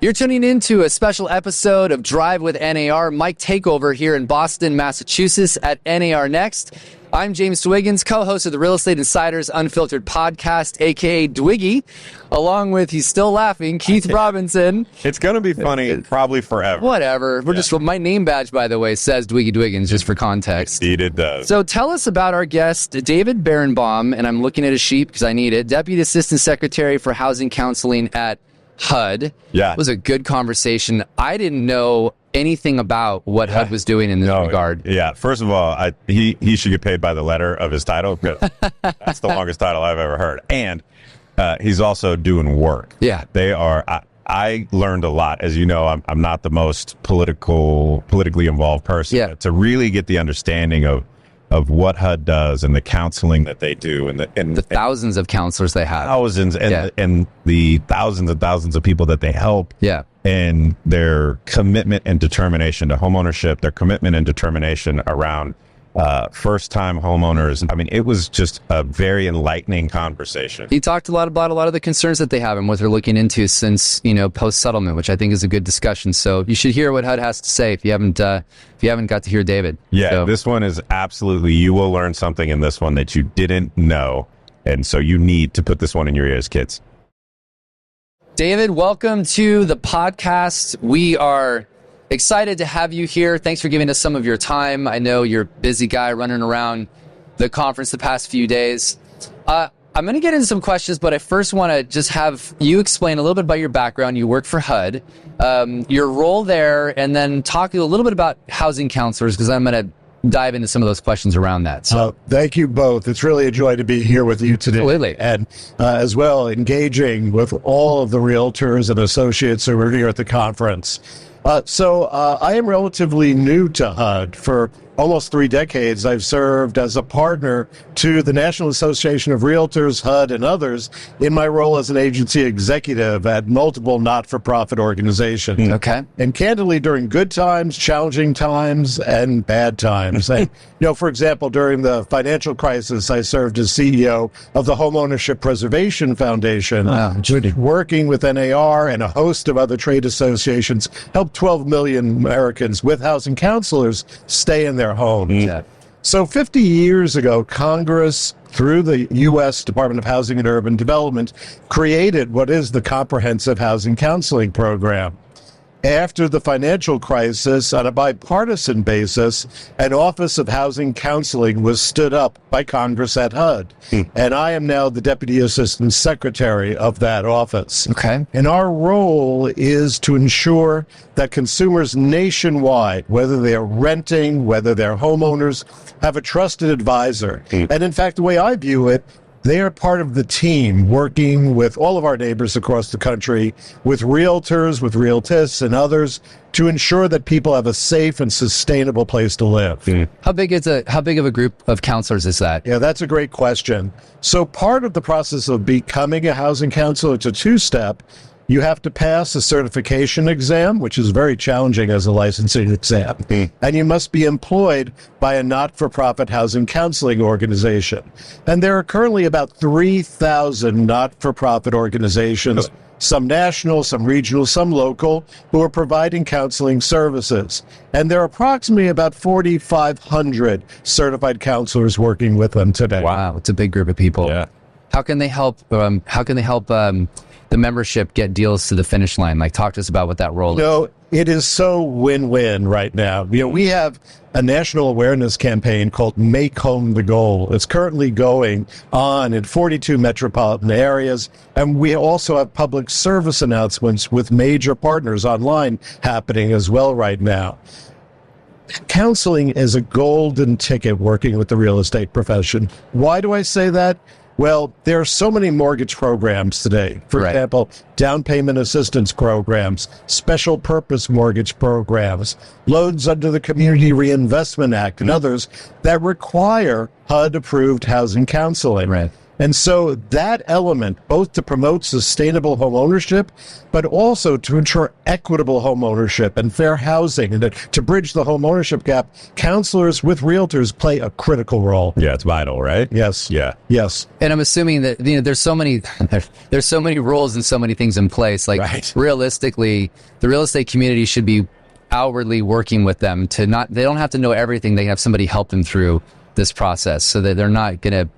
You're tuning into a special episode of Drive with NAR. Mike Takeover here in Boston, Massachusetts at NAR Next. I'm James Dwiggins, co-host of the Real Estate Insiders Unfiltered podcast, a.k.a. Dwiggy, along with, he's still laughing, Keith Robinson. It's going to be funny probably forever. Whatever. We're just, my name badge, by the way, says Dwiggy Dwiggins, just for context. Indeed it does. So tell us about our guest, David Berenbaum, and I'm looking at his sheet because I need it, Deputy Assistant Secretary for Housing Counseling at HUD. Yeah. It was a good conversation. I didn't know anything about what HUD was doing in this regard. Yeah. First of all, he should get paid by the letter of his title, because that's the longest title I've ever heard. And he's also doing work. Yeah. They are. I learned a lot. As you know, I'm not the most politically involved person. Yeah. To really get the understanding of what HUD does and the counseling that they do and the thousands of counselors they have. Thousands and the thousands and thousands of people that they help. Yeah. And their commitment and determination to homeownership, their commitment and determination around first-time homeowners. I mean, it was just a very enlightening conversation. He talked a lot about a lot of the concerns that they have and what they're looking into since, post-settlement, which I think is a good discussion. So you should hear what HUD has to say if you haven't got to hear David. Yeah, so. This one is absolutely, you will learn something in this one that you didn't know. And so you need to put this one in your ears, kids. David, welcome to the podcast. We are excited to have you here. Thanks for giving us some of your time. I know you're a busy guy running around the conference the past few days. I'm going to get into some questions, but I first want to just have you explain a little bit about your background. You work for HUD, your role there, and then talk a little bit about housing counselors, because I'm going to dive into some of those questions around that. So thank you both. It's really a joy to be here with you today. Absolutely. And as well, engaging with all of the realtors and associates who are here at the conference. So I am relatively new to HUD. For almost 3 decades, I've served as a partner to the National Association of Realtors, HUD, and others in my role as an agency executive at multiple not-for-profit organizations. Okay. And candidly, during good times, challenging times, and bad times. And, for example, during the financial crisis, I served as CEO of the Homeownership Preservation Foundation, which, working with NAR and a host of other trade associations, helped 12 million Americans with housing counselors stay in their homes. Yeah. So 50 years ago, Congress, through the U.S. Department of Housing and Urban Development, created what is the Comprehensive Housing Counseling Program. After the financial crisis, on a bipartisan basis, an Office of Housing Counseling was stood up by Congress at HUD. And I am now the Deputy Assistant Secretary of that office. Okay. And our role is to ensure that consumers nationwide, whether they're renting, whether they're homeowners, have a trusted advisor. And in fact, the way I view it, they are part of the team working with all of our neighbors across the country, with realtors, with realtists, and others, to ensure that people have a safe and sustainable place to live. How big of a group of counselors is that? Yeah, that's a great question. So part of the process of becoming a housing counselor, it's a 2-step. You have to pass a certification exam, which is very challenging as a licensing exam. And you must be employed by a not-for-profit housing counseling organization. And there are currently about 3,000 not-for-profit organizations, some national, some regional, some local, who are providing counseling services. And there are approximately about 4,500 certified counselors working with them today. Wow, it's a big group of people. Yeah. How can they help? The membership get deals to the finish line? Like, talk to us about what that role is. It is so win-win right now. We have a national awareness campaign called Make Home the Goal. It's currently going on in 42 metropolitan areas, and we also have public service announcements with major partners online happening as well right now. Counseling is a golden ticket working with the real estate profession. Why do I say that? Well, there are so many mortgage programs today. For example, down payment assistance programs, special purpose mortgage programs, loans under the Community Reinvestment Act, and others that require HUD-approved housing counseling. Right. And so that element, both to promote sustainable home ownership, but also to ensure equitable home ownership and fair housing, and to bridge the home ownership gap, counselors with realtors play a critical role. Yeah, it's vital, right? Yes. Yeah. Yes. And I'm assuming that there's so many rules and so many things in place. Like realistically, the real estate community should be outwardly working with them to they don't have to know everything. They have somebody help them through this process so that they're not going to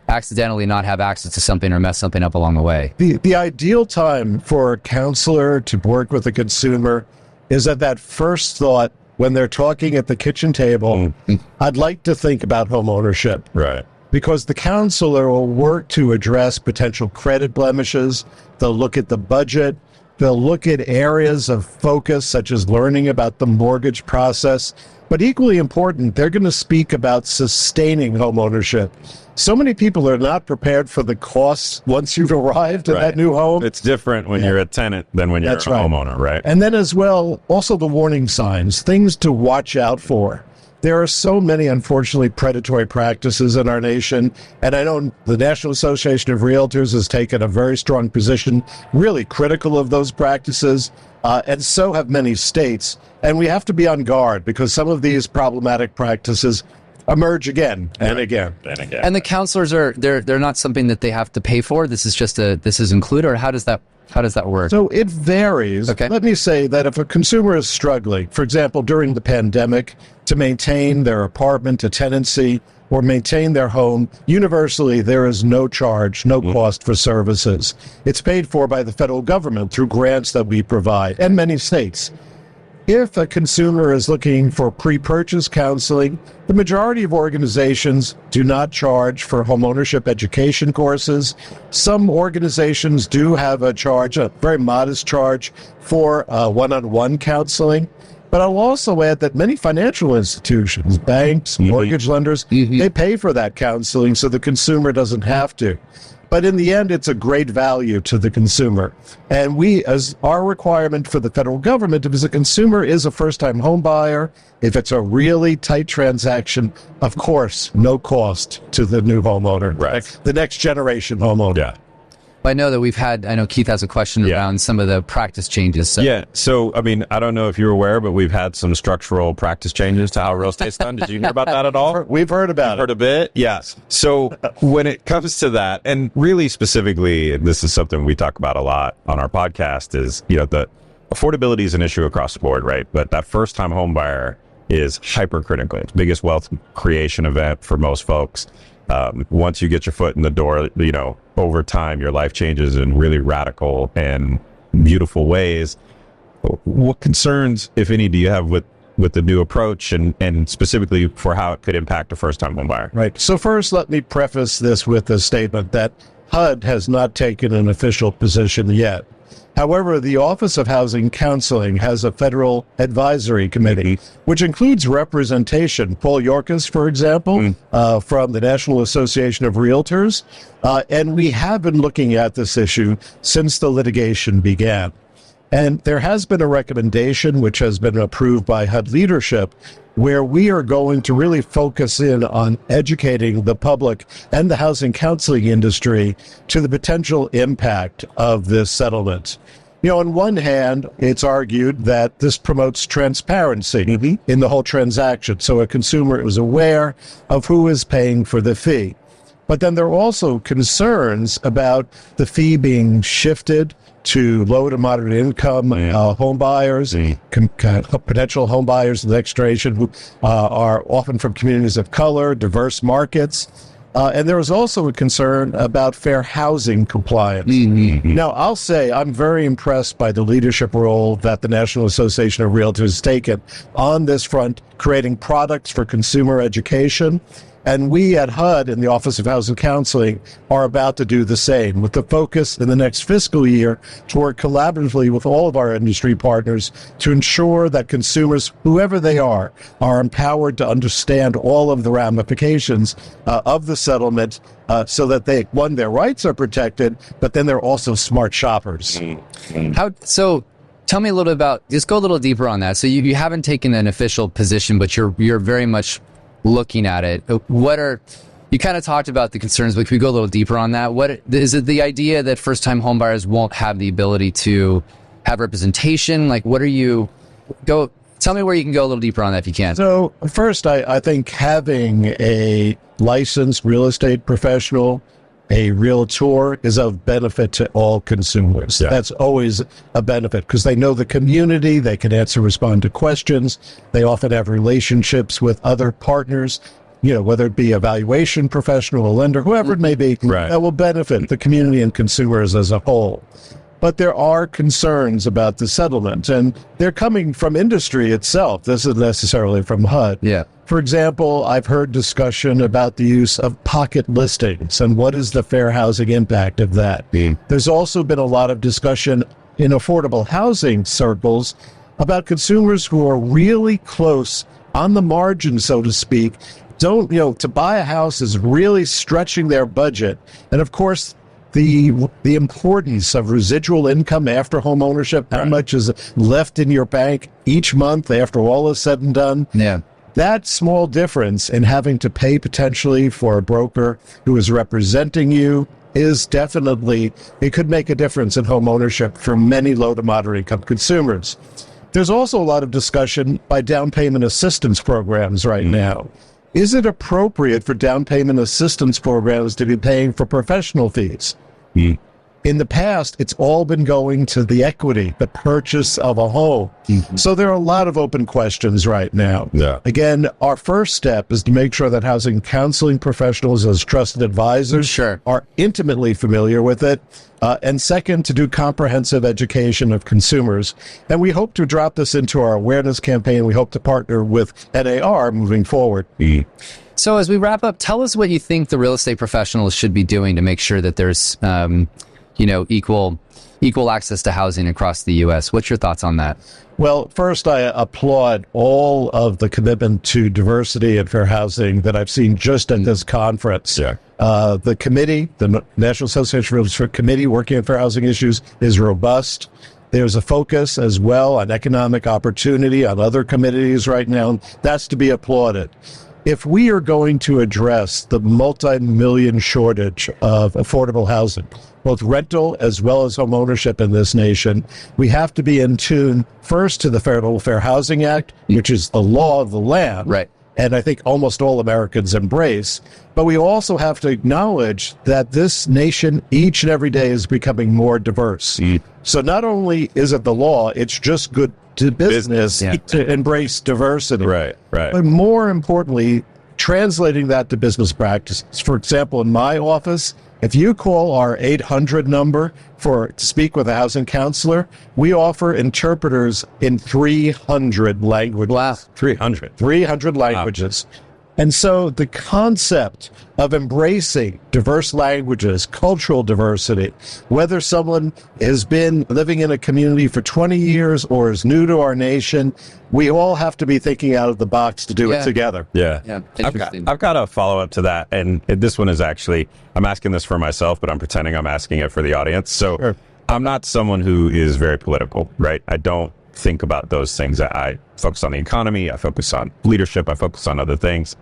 accidentally not have access to something or mess something up along the way. The ideal time for a counselor to work with a consumer is at that first thought when they're talking at the kitchen table. I'd like to think about home ownership. Right. Because the counselor will work to address potential credit blemishes. They'll look at the budget. They'll look at areas of focus, such as learning about the mortgage process. But equally important, they're going to speak about sustaining home ownership. So many people are not prepared for the costs once you've arrived at that new home. It's different when you're a tenant than when you're a homeowner, right? And then as well, also the warning signs, things to watch out for. There are so many, unfortunately, predatory practices in our nation. And I know the National Association of Realtors has taken a very strong position, really critical of those practices. And so have many states. And we have to be on guard because some of these problematic practices emerge again and again. And the counselors they're not something that they have to pay for. This is included, or how does that work? So it varies. Okay. Let me say that if a consumer is struggling, for example, during the pandemic, to maintain their apartment, a tenancy, or maintain their home, universally there is no charge, no cost for services. It's paid for by the federal government through grants that we provide, and many states. If a consumer is looking for pre-purchase counseling, the majority of organizations do not charge for homeownership education courses. Some organizations do have a very modest charge for one-on-one counseling. But I'll also add that many financial institutions, banks, mortgage lenders, they pay for that counseling so the consumer doesn't have to. But in the end, it's a great value to the consumer. And as our requirement for the federal government, if a consumer is a first-time home buyer, if it's a really tight transaction, of course, no cost to the new homeowner, the next generation homeowner. Yeah. I know that I know Keith has a question around some of the practice changes. So. Yeah. So, I mean, I don't know if you're aware, but we've had some structural practice changes to how real estate's done. Did you hear about that at all? We've heard about it. Heard a bit? Yes. So when it comes to that, and really specifically, this is something we talk about a lot on our podcast, is, the affordability is an issue across the board, right? But that first time home buyer is hypercritical. It's the biggest wealth creation event for most folks. Once you get your foot in the door, over time, your life changes in really radical and beautiful ways. What concerns, if any, do you have with the new approach and specifically for how it could impact a first-time home buyer? Right. So first, let me preface this with a statement that HUD has not taken an official position yet. However, the Office of Housing Counseling has a federal advisory committee, which includes representation. Paul Yorkis, for example, from the National Association of Realtors. And we have been looking at this issue since the litigation began. And there has been a recommendation, which has been approved by HUD leadership, where we are going to really focus in on educating the public and the housing counseling industry to the potential impact of this settlement. On one hand, it's argued that this promotes transparency in the whole transaction, so a consumer is aware of who is paying for the fee. But then there are also concerns about the fee being shifted to low to moderate income home buyers, potential home buyers of the next generation who are often from communities of color, diverse markets. And there is also a concern about fair housing compliance. Now, I'll say I'm very impressed by the leadership role that the National Association of Realtors has taken on this front, creating products for consumer education. And we at HUD in the Office of Housing Counseling are about to do the same, with the focus in the next fiscal year to work collaboratively with all of our industry partners to ensure that consumers, whoever they are empowered to understand all of the ramifications of the settlement so that their rights are protected, but then they're also smart shoppers. So tell me a little about, just go a little deeper on that. So you haven't taken an official position, but you're very much looking at it. What are You kind of talked about the concerns, but can we go a little deeper on that? What is it? The idea that first-time homebuyers won't have the ability to have representation? Like, what are you? Go tell me where you can go a little deeper on that if you can. So first, I think having a licensed real estate professional, a realtor, is of benefit to all consumers. Yeah. That's always a benefit because they know the community, they can respond to questions. They often have relationships with other partners, whether it be a valuation professional, a lender, whoever it may be, Right. that will benefit the community and consumers as a whole. But there are concerns about the settlement, and they're coming from industry itself. This isn't necessarily from HUD. Yeah. For example, I've heard discussion about the use of pocket listings and what is the fair housing impact of that. There's also been a lot of discussion in affordable housing circles about consumers who are really close on the margin, so to speak. To buy a house is really stretching their budget. And of course, the importance of residual income after home ownership, how much is left in your bank each month after all is said and done. Yeah. That small difference in having to pay potentially for a broker who is representing you is definitely, it could make a difference in home ownership for many low to moderate income consumers. There's also a lot of discussion by down payment assistance programs right now. Is it appropriate for down payment assistance programs to be paying for professional fees? In the past, it's all been going to the equity, the purchase of a home. So there are a lot of open questions right now. Yeah. Again, our first step is to make sure that housing counseling professionals as trusted advisors are intimately familiar with it. And second, to do comprehensive education of consumers. And we hope to drop this into our awareness campaign. We hope to partner with NAR moving forward. So as we wrap up, tell us what you think the real estate professionals should be doing to make sure that there's equal access to housing across the U.S. What's your thoughts on that? Well, first, I applaud all of the commitment to diversity and fair housing that I've seen just at this conference. Yeah. The committee, the National Association of Realtors Committee working on fair housing issues, is robust. There's a focus as well on economic opportunity on other committees right now. That's to be applauded. If we are going to address the multi-million shortage of affordable housing, both rental as well as home ownership in this nation, we have to be in tune first to the Fair Housing Act, which is the law of the land. Right. And I think almost all Americans embrace. But we also have to acknowledge that this nation each and every day is becoming more diverse. So not only is it the law, it's just good to business to embrace diversity. Right. But more importantly, translating that to business practices. For example, in my office, if you call our 800 number to speak with a housing counselor, we offer interpreters in 300 languages. Wow. 300 languages. Wow. And so the concept of embracing diverse languages, cultural diversity, whether someone has been living in a community for 20 years or is new to our nation, we all have to be thinking out of the box to do it together. Yeah. I've got a follow-up to that. And this one is actually, I'm asking this for myself, but I'm pretending I'm asking it for the audience. So I'm not someone who is very political, right? I don't think about those things. I focus on the economy, I focus on leadership, I focus on other things.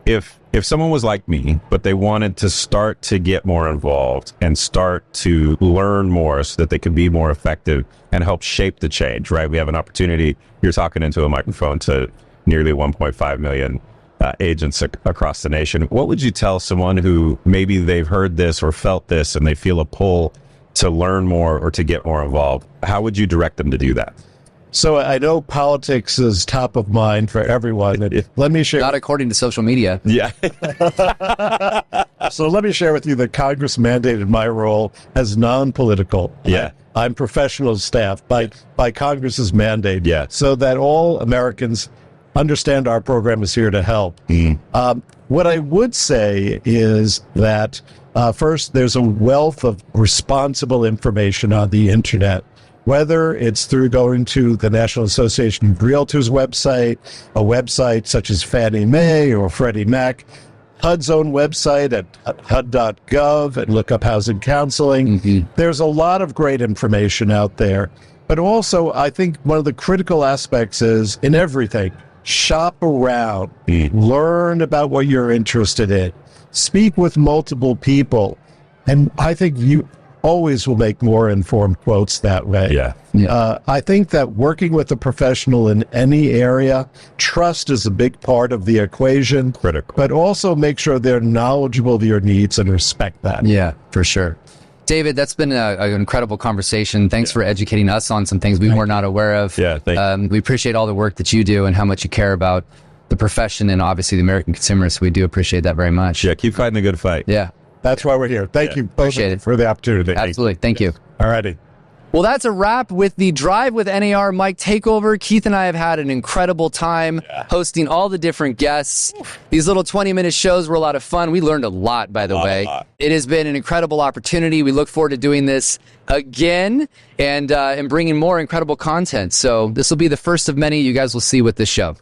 If someone was like me, but they wanted to start to get more involved and start to learn more so that they could be more effective and help shape the change, right? We have an opportunity. You're talking into a microphone to nearly 1.5 million agents across the nation. What would you tell someone who maybe they've heard this or felt this and they feel a pull to learn more or to get more involved? How would you direct them to do that? So I know politics is top of mind for everyone. Let me share. Not according to social media. Yeah. So let me share with you that Congress mandated my role as non-political. Yeah. I'm professional staff by Congress's mandate. Yeah. So that all Americans understand our program is here to help. What I would say is that first, there's a wealth of responsible information on the internet. Whether it's through going to the National Association of Realtors website, a website such as Fannie Mae or Freddie Mac, HUD's own website at HUD.gov, and look up housing counseling. There's a lot of great information out there. But also, I think one of the critical aspects is, in everything, shop around, learn about what you're interested in. speak with multiple people. And I think you always will make more informed quotes that way. Yeah. I think that working with a professional in any area, trust is a big part of the equation. Critical. But also make sure they're knowledgeable of your needs and respect that. Yeah, for sure. David, that's been an incredible conversation. Thanks for educating us on some things we were not aware of. Yeah, thank you. We appreciate all the work that you do and how much you care about the profession and obviously the American consumer. So we do appreciate that very much. Yeah, keep fighting the good fight. Yeah. That's why we're here. Thank you both Appreciate it. for the opportunity. Absolutely. Thank you. All righty. Well, that's a wrap with the Drive with NAR Mike takeover. Keith and I have had an incredible time hosting all the different guests. These little 20-minute shows were a lot of fun. We learned a lot, by the way. It has been an incredible opportunity. We look forward to doing this again and bringing more incredible content. So this will be the first of many you guys will see with this show.